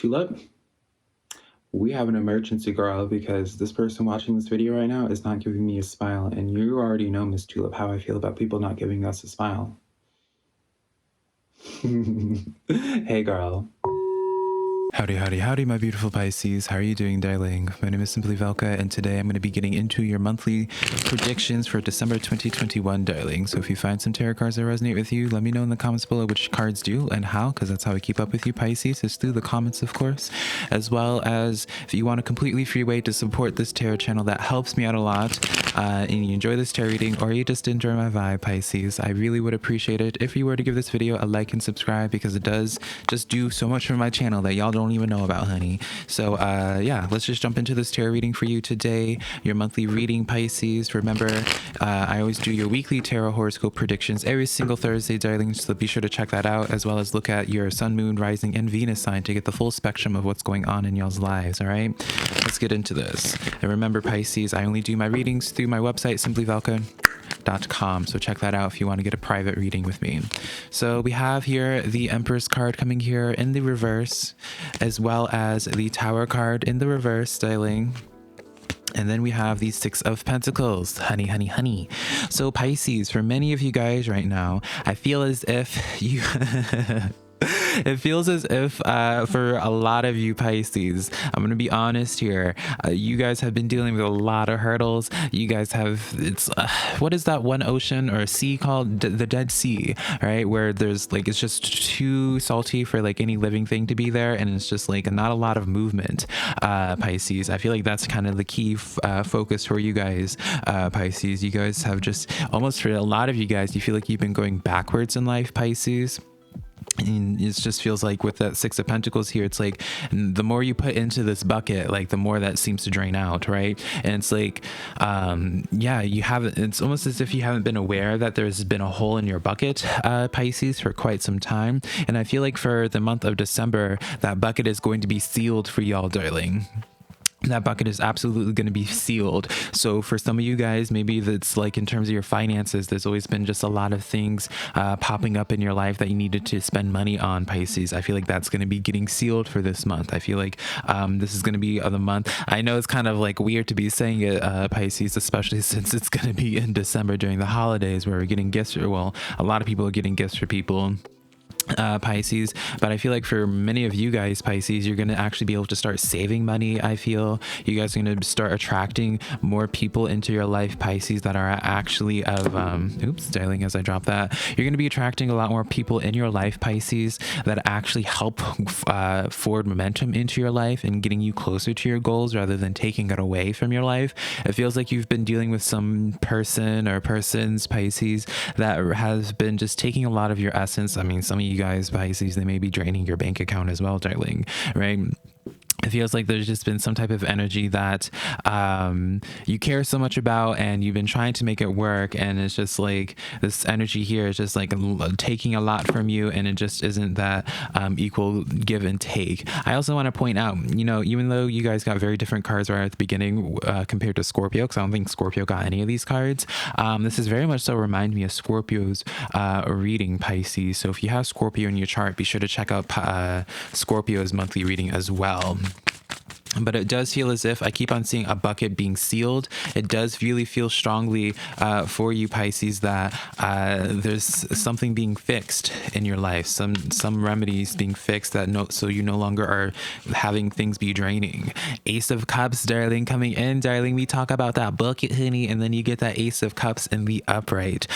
Tulip, we have an emergency, girl, because this person watching this video right now is not giving me a smile, and you already know, Miss Tulip, how I feel about people not giving us a smile. Hey, girl. Howdy, howdy, howdy, my beautiful Pisces. How are you doing, darling? My name is SimplyVelca, and today I'm going to be getting into your monthly predictions for December 2021, darling. So if you find some tarot cards that resonate with you, let me know in the comments below which cards do and how, because that's how we keep up with you, Pisces, is through the comments, of course. As well as if you want a completely free way to support this tarot channel, that helps me out a lot, and you enjoy this tarot reading, or you just enjoy my vibe, Pisces, I really would appreciate it if you were to give this video a like and subscribe, because it does just do so much for my channel that y'all don't even know about, honey. So yeah, let's just jump into this tarot reading for you today, your monthly reading, Pisces. Remember, I always do your weekly tarot horoscope predictions every single Thursday, darling, so be sure to check that out, as well as look at your sun, moon, rising, and Venus sign to get the full spectrum of what's going on in y'all's lives. All right, let's get into this. And remember, Pisces, I only do my readings through my website, SimplyVelca.com, so check that out if you want to get a private reading with me. So we have here the Empress card coming here in the reverse, as well as the Tower card in the reverse, darling. And then we have the Six of Pentacles, honey, honey, honey. So Pisces, for many of you guys right now, I feel as if you it feels as if for a lot of you Pisces, I'm gonna be honest here, you guys have been dealing with a lot of hurdles. You guys have, it's what is that one ocean or sea called, the Dead Sea, right, where there's like, it's just too salty for like any living thing to be there, and it's just like not a lot of movement, Pisces. I feel like that's kind of the key focus for you guys, Pisces. You guys have just, almost for a lot of you guys, you feel like you've been going backwards in life, Pisces. And it just feels like with that Six of Pentacles here, it's like the more you put into this bucket, like the more that seems to drain out, right? And it's like yeah, you haven't, it's almost as if you haven't been aware that there's been a hole in your bucket, Pisces, for quite some time. And I feel like for the month of December, that bucket is going to be sealed for y'all, darling. That bucket is absolutely going to be sealed. So for some of you guys, maybe that's like in terms of your finances, there's always been just a lot of things popping up in your life that you needed to spend money on, Pisces. I feel like that's going to be getting sealed for this month. I feel like this is going to be the month. I know it's kind of like weird to be saying it, Pisces, especially since it's going to be in December during the holidays where we're getting gifts, or well, a lot of people are getting gifts for people, Pisces. But I feel like for many of you guys, Pisces, you're going to actually be able to start saving money. I feel you guys are going to start attracting more people into your life, Pisces, that are actually of oops, darling, as I drop that, you're going to be attracting a lot more people in your life, Pisces, that actually help forward momentum into your life and getting you closer to your goals rather than taking it away from your life. It feels like you've been dealing with some person or persons, Pisces, that has been just taking a lot of your essence. I mean, some of you guys, Pisces, they may be draining your bank account as well, darling, right? It feels like there's just been some type of energy that you care so much about, and you've been trying to make it work, and it's just like this energy here is just like taking a lot from you, and it just isn't that equal give and take. I also want to point out, you know, even though you guys got very different cards right at the beginning compared to Scorpio, because I don't think Scorpio got any of these cards, this is very much so remind me of Scorpio's reading, Pisces. So if you have Scorpio in your chart, be sure to check out Scorpio's monthly reading as well. But it does feel as if I keep on seeing a bucket being sealed. It does really feel strongly for you, Pisces, that there's something being fixed in your life, some remedies being fixed, that so you no longer are having things be draining. Ace of Cups, darling, coming in, darling. We talk about that bucket, honey, and then you get that Ace of Cups in the upright.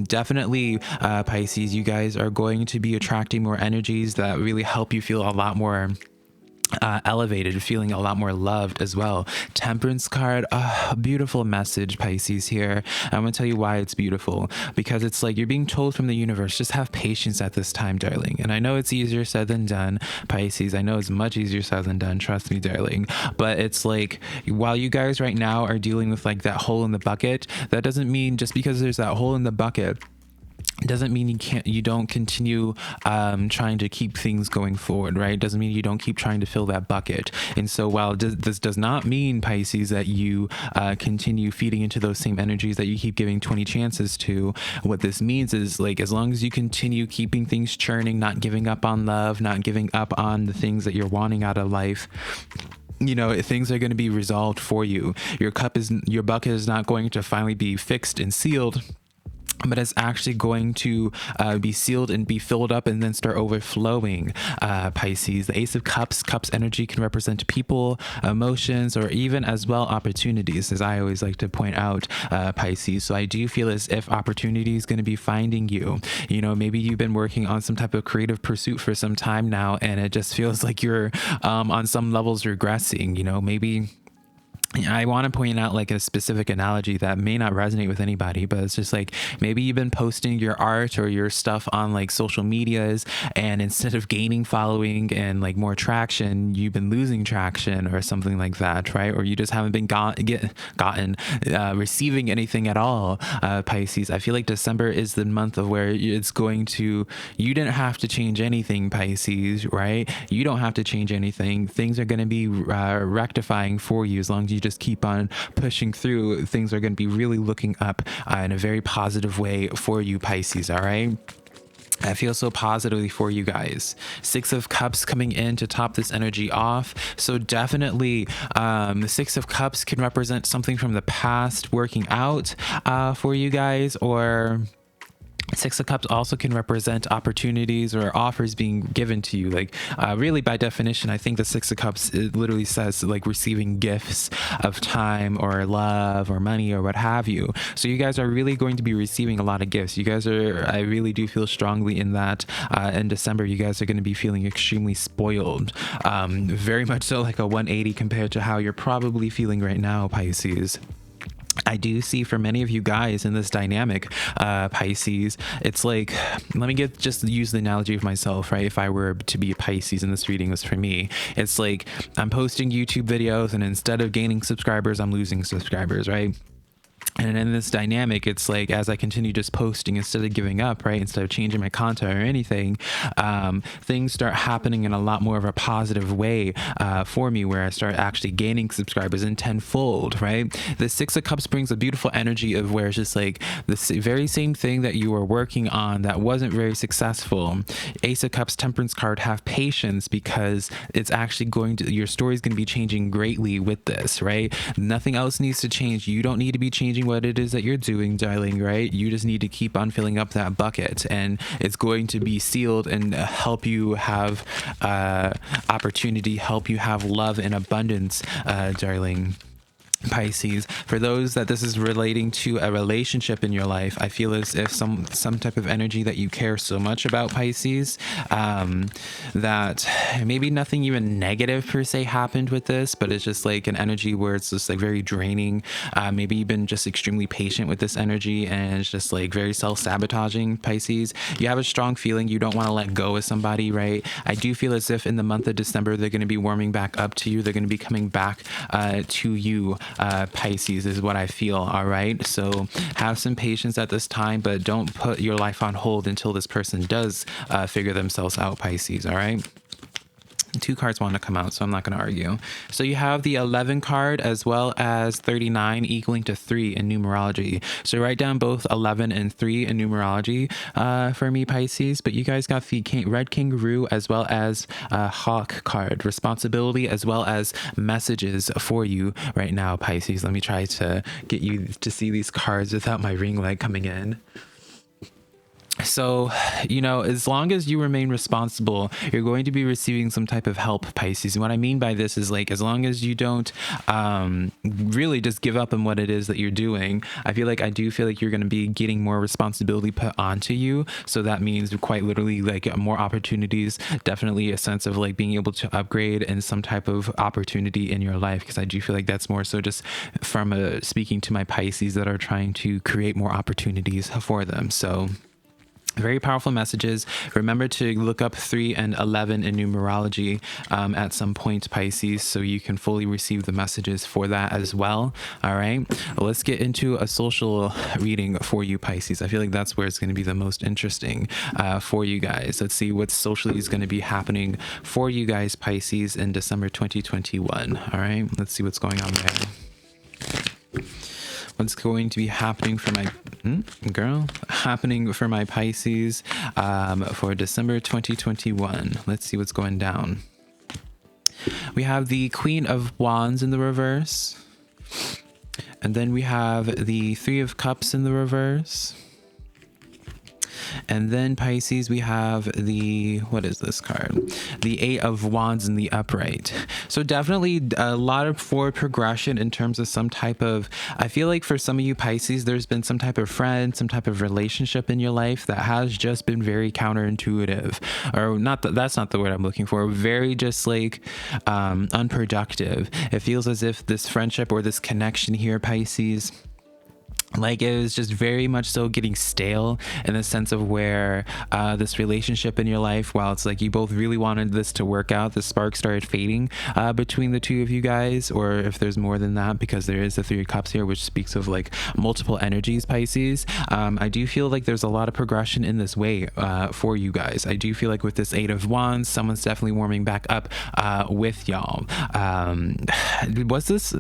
Definitely, Pisces, you guys are going to be attracting more energies that really help you feel a lot more elevated, feeling a lot more loved as well. Temperance card, beautiful message, Pisces, here. I'm gonna tell you why it's beautiful, because it's like you're being told from the universe, just have patience at this time, darling. And I know it's easier said than done, Pisces. I know it's much easier said than done, trust me, darling. But it's like, while you guys right now are dealing with like that hole in the bucket, that doesn't mean just because there's that hole in the bucket doesn't mean you don't continue trying to keep things going forward, right? Doesn't mean you don't keep trying to fill that bucket. And so while this does not mean, Pisces, that you continue feeding into those same energies that you keep giving 20 chances to, what this means is, like, as long as you continue keeping things churning, not giving up on love, not giving up on the things that you're wanting out of life, you know, things are going to be resolved for you. Your bucket is not going to finally be fixed and sealed, but it's actually going to be sealed and be filled up and then start overflowing. Pisces, the Ace of Cups energy can represent people, emotions, or even as well opportunities, as I always like to point out, Pisces. So I do feel as if opportunity is going to be finding you. You know, maybe you've been working on some type of creative pursuit for some time now, and it just feels like you're on some levels regressing. You know, maybe I want to point out like a specific analogy that may not resonate with anybody, but it's just like, maybe you've been posting your art or your stuff on like social medias, and instead of gaining following and like more traction, you've been losing traction or something like that, right? Or you just haven't been receiving anything at all. Pisces, I feel like December is the month of where it's going to, you didn't have to change anything, Pisces, right? You don't have to change anything. Things are going to be rectifying for you as long as you just keep on pushing through. Things are going to be really looking up in a very positive way for you, Pisces. All right. I feel so positively for you guys. Six of Cups coming in to top this energy off. So definitely the Six of Cups can represent something from the past working out for you guys, or Six of Cups also can represent opportunities or offers being given to you. Like really, by definition, I think the Six of Cups, it literally says like receiving gifts of time or love or money or what have you. So you guys are really going to be receiving a lot of gifts. You guys are, I really do feel strongly in that in December, you guys are going to be feeling extremely spoiled. Very much so, like a 180 compared to how you're probably feeling right now, Pisces. I do see for many of you guys in this dynamic, Pisces, it's like, let me just use the analogy of myself, right? If I were to be a Pisces and this reading was for me, it's like I'm posting YouTube videos, and instead of gaining subscribers, I'm losing subscribers, right? And in this dynamic, it's like, as I continue just posting instead of giving up, right? Instead of changing my content or anything, things start happening in a lot more of a positive way for me, where I start actually gaining subscribers in tenfold, right? The Six of Cups brings a beautiful energy of where it's just like the very same thing that you were working on that wasn't very successful. Ace of Cups, Temperance card, have patience, because it's actually going to, your story is going to be changing greatly with this, right? Nothing else needs to change. You don't need to be changing what it is that you're doing, darling, right? You just need to keep on filling up that bucket, and it's going to be sealed and help you have opportunity, help you have love in abundance, darling. Pisces, for those that this is relating to a relationship in your life, I feel as if some type of energy that you care so much about, Pisces, that maybe nothing even negative per se happened with this, but it's just like an energy where it's just like very draining. Maybe you've been just extremely patient with this energy, and it's just like very self-sabotaging, Pisces. You have a strong feeling you don't want to let go of somebody, right? I do feel as if in the month of December, they're going to be warming back up to you. They're going to be coming back to you, Pisces, is what I feel. All right, so have some patience at this time, but don't put your life on hold until this person does figure themselves out, Pisces. All right. Two cards want to come out, so I'm not going to argue. So you have the 11 card as well as 39 equaling to 3 in numerology. So write down both 11 and 3 in numerology for me, Pisces. But you guys got the red kangaroo as well as hawk card, responsibility as well as messages for you right now, Pisces. Let me try to get you to see these cards without my ring light coming in. So, you know, as long as you remain responsible, you're going to be receiving some type of help, Pisces. And what I mean by this is like, as long as you don't really just give up on what it is that you're doing, I feel like you're going to be getting more responsibility put onto you. So that means quite literally like more opportunities, definitely a sense of like being able to upgrade and some type of opportunity in your life. Because I do feel like that's more so just from speaking to my Pisces that are trying to create more opportunities for them. So Very powerful messages. Remember to look up 3 and 11 in numerology at some point, Pisces, so you can fully receive the messages for that as well. All right, let's get into a social reading for you, Pisces. I feel like that's where it's going to be the most interesting for you guys. Let's see what socially is going to be happening for you guys, Pisces, in December 2021. All right, let's see what's going on there. What's going to be happening for my happening for my Pisces for December 2021. Let's see what's going down. We have the Queen of Wands in the reverse, and then we have the Three of Cups in the reverse. And then Pisces, we have the, what is this card? The Eight of Wands in the upright. So definitely a lot of forward progression in terms of some type of, I feel like for some of you Pisces, there's been some type of friend, some type of relationship in your life that has just been very counterintuitive, or not, that's not the word I'm looking for, very just like unproductive. It feels as if this friendship or this connection here, Pisces, like it was just very much so getting stale in the sense of where this relationship in your life, while it's like you both really wanted this to work out, the spark started fading between the two of you guys, or if there's more than that, because there is the Three of Cups here, which speaks of like multiple energies, Pisces. I do feel like there's a lot of progression in this way for you guys. I do feel like with this Eight of Wands, someone's definitely warming back up with y'all. Was this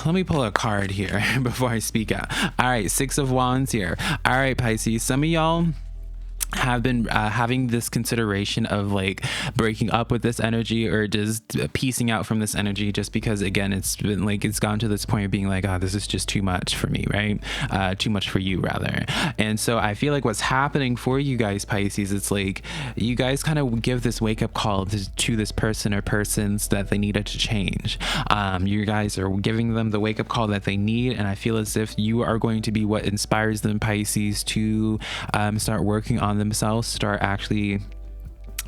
let me pull a card here before I speak out. All right, Six of Wands here. All right, Pisces, some of y'all have been having this consideration of like breaking up with this energy or just piecing out from this energy, just because again it's been like it's gone to this point of being like, oh, this is just too much for me, right? Too much for you rather. And so I feel like what's happening for you guys, Pisces, it's like you guys kind of give this wake-up call to this person or persons that they needed to change. You guys are giving them the wake-up call that they need, and I feel as if you are going to be what inspires them, Pisces, to start working on themselves, start actually,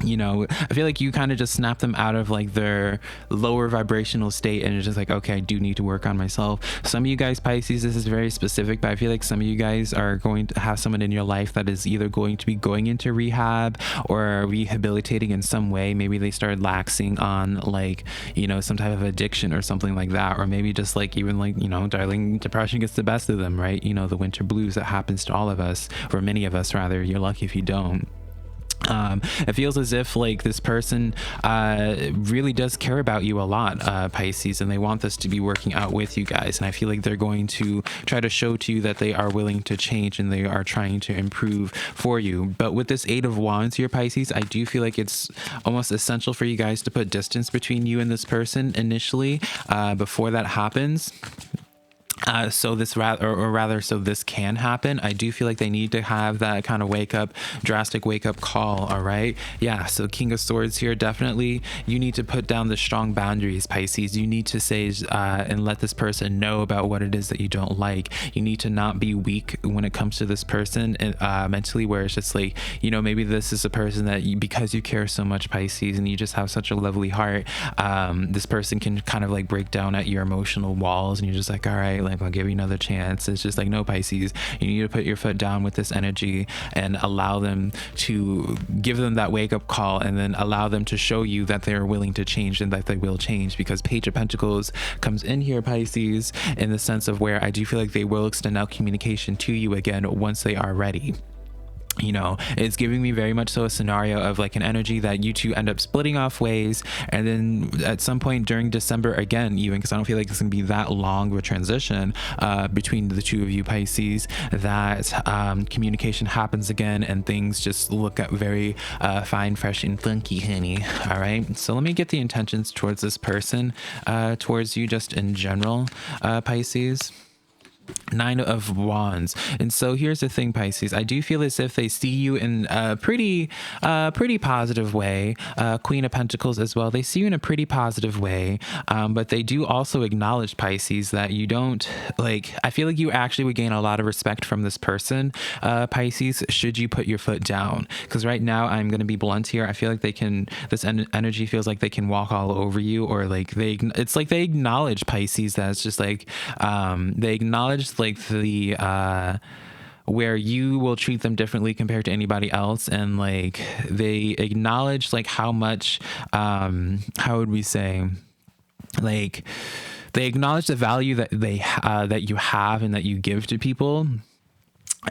you know, I feel like you kind of just snap them out of like their lower vibrational state, and it's just like, okay, I do need to work on myself. Some of you guys, Pisces, this is very specific, but I feel like some of you guys are going to have someone in your life that is either going to be going into rehab or rehabilitating in some way. Maybe they started laxing on like, you know, some type of addiction or something like that, or maybe just like even like, you know, darling, depression gets the best of them, right? You know, the winter blues that happens to all of us, or many of us rather. You're lucky if you don't. It feels as if like this person really does care about you a lot, Pisces, and they want this to be working out with you guys, and I feel like they're going to try to show to you that they are willing to change and they are trying to improve for you. But with this Eight of Wands here, Pisces, I do feel like it's almost essential for you guys to put distance between you and this person initially before that happens. So this so this can happen. I do feel like they need to have that kind of drastic wake up call. All right. Yeah. So King of Swords here, definitely you need to put down the strong boundaries, Pisces. You need to say and let this person know about what it is that you don't like. You need to not be weak when it comes to this person mentally, where it's just like, you know, maybe this is a person that you, because you care so much, Pisces, and you just have such a lovely heart, this person can kind of like break down at your emotional walls, and you're just like, all right, like I'll give you another chance. It's just like, no, Pisces, you need to put your foot down with this energy and allow them to give them that wake up call, and then allow them to show you that they're willing to change and that they will change, because Page of Pentacles comes in here, Pisces, in the sense of where I do feel like they will extend out communication to you again once they are ready. You know, it's giving me very much so a scenario of like an energy that you two end up splitting off ways, and then at some point during December again, even because I don't feel like it's gonna be that long of a transition between the two of you, Pisces, that communication happens again and things just look at very fine, fresh, and funky, honey. All right, so let me get the intentions towards this person, towards you, just in general, Pisces. Nine of Wands. And so here's the thing, Pisces, I do feel as if they see you in a pretty positive way. Queen of Pentacles as well, they see you in a pretty positive way, but they do also acknowledge, Pisces, that you don't like, I feel like you actually would gain a lot of respect from this person, Pisces, should you put your foot down. Because right now, I'm going to be blunt here, I feel like they can, this energy feels like they can walk all over you, or like it's like they acknowledge, Pisces, that it's just like they acknowledge acknowledge like the where you will treat them differently compared to anybody else, and like they acknowledge like how much how would we say, like they acknowledge the value that that you have and that you give to people.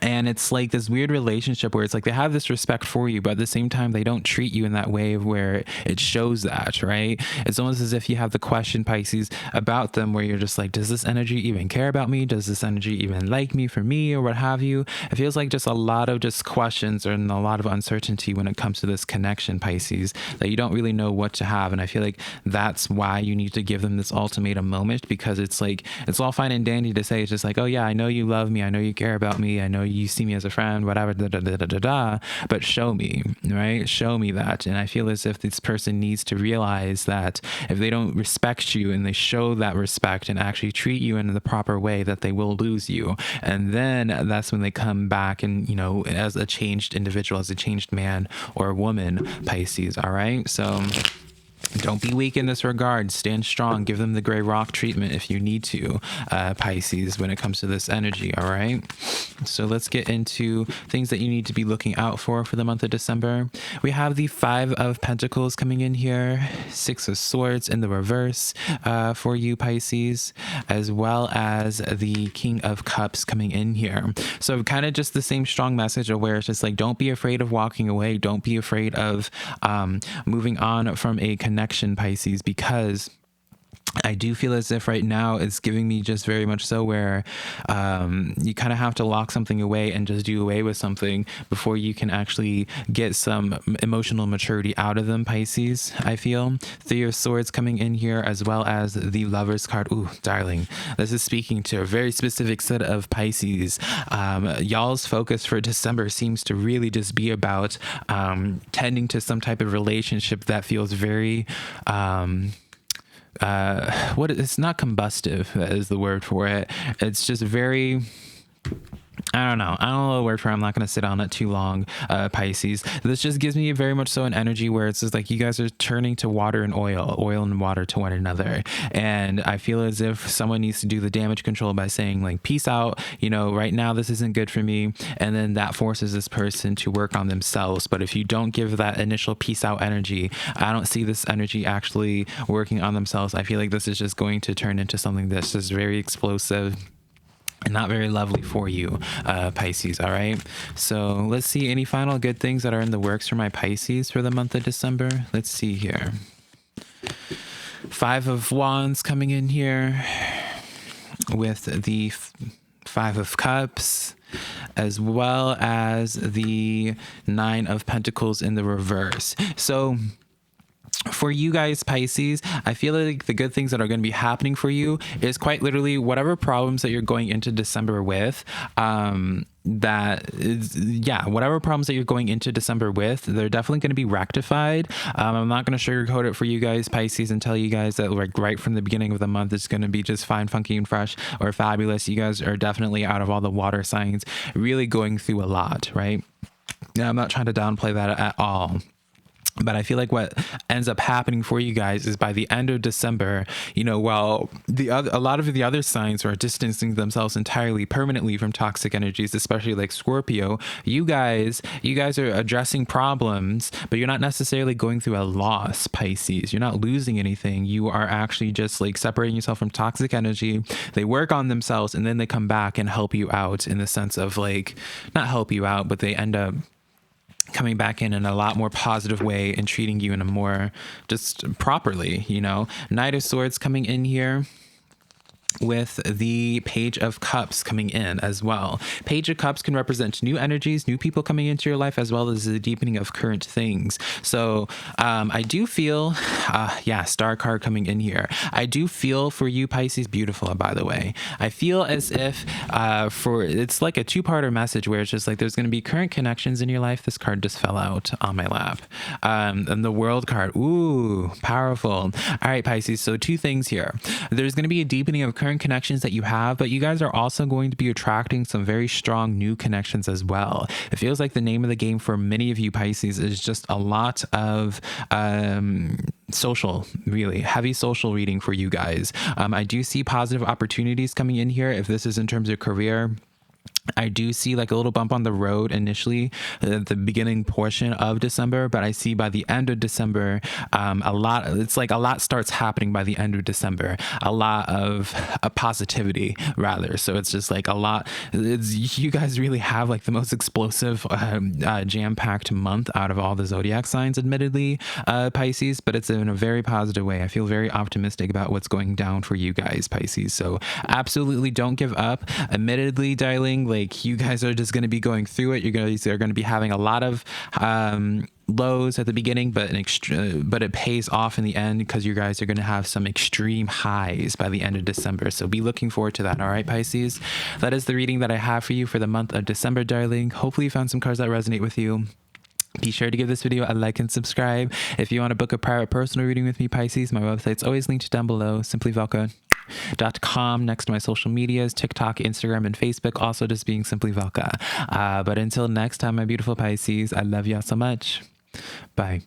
And it's like this weird relationship where it's like they have this respect for you, but at the same time, they don't treat you in that way where it shows that, right? It's almost as if you have the question, Pisces, about them where you're just like, does this energy even care about me? Does this energy even like me for me, or what have you? It feels like just a lot of just questions and a lot of uncertainty when it comes to this connection, Pisces, that you don't really know what to have. And I feel like that's why you need to give them this ultimatum moment, because it's like, it's all fine and dandy to say, it's just like, oh yeah, I know you love me. I know you care about me. I know you see me as a friend, whatever, but show me, right? Show me that. And I feel as if this person needs to realize that if they don't respect you and they show that respect and actually treat you in the proper way, that they will lose you. And then that's when they come back and, you know, as a changed individual, as a changed man or woman, Pisces. All right. So don't be weak in this regard. Stand strong. Give them the gray rock treatment if you need to, Pisces, when it comes to this energy. All right. So let's get into things that you need to be looking out for the month of December. We have the 5 of Pentacles coming in here, 6 of Swords in the reverse for you, Pisces, as well as the King of Cups coming in here. So kind of just the same strong message of where it's just like, don't be afraid of walking away. Don't be afraid of moving on from a connection, Pisces, because I do feel as if right now it's giving me just very much so where you kind of have to lock something away and just do away with something before you can actually get some emotional maturity out of them, Pisces, I feel. 3 of Swords coming in here, as well as the Lovers card. Ooh, darling, this is speaking to a very specific set of Pisces. Y'all's focus for December seems to really just be about tending to some type of relationship that feels very it's not combustive, that is the word for it. It's just very, I don't know the word for it. I'm not going to sit on it too long, Pisces. This just gives me very much so an energy where it's just like you guys are turning to water and oil and water to one another. And I feel as if someone needs to do the damage control by saying like, peace out, you know, right now this isn't good for me. And then that forces this person to work on themselves. But if you don't give that initial peace out energy, I don't see this energy actually working on themselves. I feel like this is just going to turn into something that's just very explosive and not very lovely for you, Pisces. All right. So let's see any final good things that are in the works for my Pisces for the month of December. Let's see here. 5 of Wands coming in here with the 5 of Cups, as well as the 9 of Pentacles in the reverse. So for you guys, Pisces, I feel like the good things that are going to be happening for you is quite literally whatever problems that you're going into December with, whatever problems that you're going into December with, they're definitely going to be rectified. I'm not going to sugarcoat it for you guys, Pisces, and tell you guys that like right from the beginning of the month it's going to be just fine, funky, and fresh or fabulous. You guys are definitely, out of all the water signs, really going through a lot, right? Now, I'm not trying to downplay that at all. But I feel like what ends up happening for you guys is by the end of December, you know, while a lot of the other signs are distancing themselves entirely permanently from toxic energies, especially like Scorpio, you guys are addressing problems, but you're not necessarily going through a loss, Pisces. You're not losing anything. You are actually just like separating yourself from toxic energy. They work on themselves and then they come back and help you out, in the sense of like, not help you out, but they end up coming back in a lot more positive way and treating you in a more just properly, you know. Knight of Swords coming in here with the Page of Cups coming in as well. Page of Cups can represent new energies, new people coming into your life, as well as the deepening of current things. So I do feel, Star card coming in here. I do feel for you, Pisces, beautiful, by the way. I feel as if it's like a 2-parter message where it's just like there's going to be current connections in your life. This card just fell out on my lap. And the World card. Ooh, powerful. All right, Pisces. So 2 things here. There's going to be a deepening of current connections that you have, but you guys are also going to be attracting some very strong new connections as well. It feels like the name of the game for many of you Pisces is just a lot of social, really heavy social reading for you guys. I do see positive opportunities coming in here. If this is in terms of career, I do see like a little bump on the road initially at the beginning portion of December, but I see by the end of December, a lot starts happening by the end of December, a lot of positivity rather. So it's just like a lot, you guys really have like the most explosive, jam-packed month out of all the zodiac signs, admittedly, Pisces, but it's in a very positive way. I feel very optimistic about what's going down for you guys, Pisces. So absolutely don't give up. Admittedly, darling, like you guys are just going to be going through it. You guys are going to be having a lot of lows at the beginning, but it pays off in the end because you guys are going to have some extreme highs by the end of December. So be looking forward to that. All right, Pisces, that is the reading that I have for you for the month of December, darling. Hopefully you found some cards that resonate with you. Be sure to give this video a like and subscribe. If you want to book a private personal reading with me, Pisces, my website's always linked down below, SimplyVelca.com, next to my social medias, TikTok, Instagram, and Facebook, also just being SimplyVelca. But until next time, my beautiful Pisces, I love y'all so much. Bye.